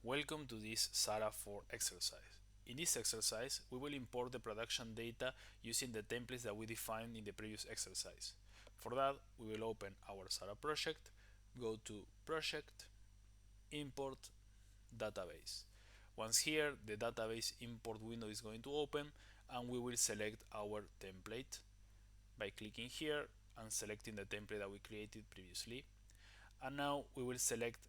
Welcome to this Sahara 4 exercise. In this exercise, we will import the production data using the templates that we defined in the previous exercise. For that, we will open our Sahara project, go to Project, Import, Database. Once here, the database import window is going to open and we will select our template by clicking here and selecting the template that we created previously. And now we will select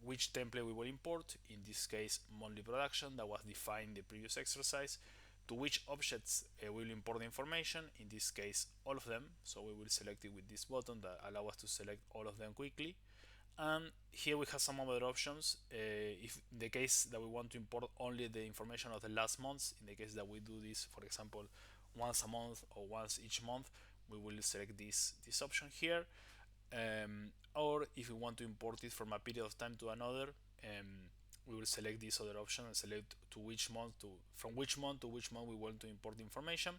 which template we will import, in this case monthly production that was defined in the previous exercise, to which objects we will import the information, in this case all of them, so we will select it with this button that allows us to select all of them quickly. And here we have some other options. If in the case that we want to import only the information of the last months, in the case that we do this for example once a month or once each month, we will select this option here. Or if we want to import it from a period of time to another, we will select this other option and select to which month to from which month to which month we want to import the information.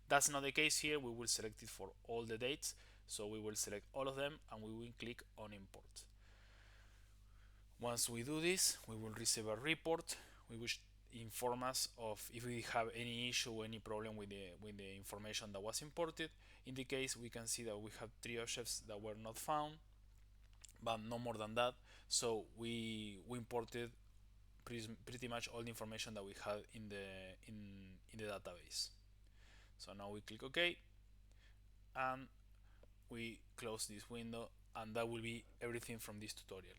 That's not the case here. We will select it for all the dates, so we will select all of them and we will click on import. Once we do this, we will receive a report which inform us of if we have any issue or any problem with the information that was imported. In the case, we can see that we have 3 objects that were not found, but no more than that. So we imported pretty much all the information that we had in the database. So now we click OK and we close this window, and that will be everything from this tutorial.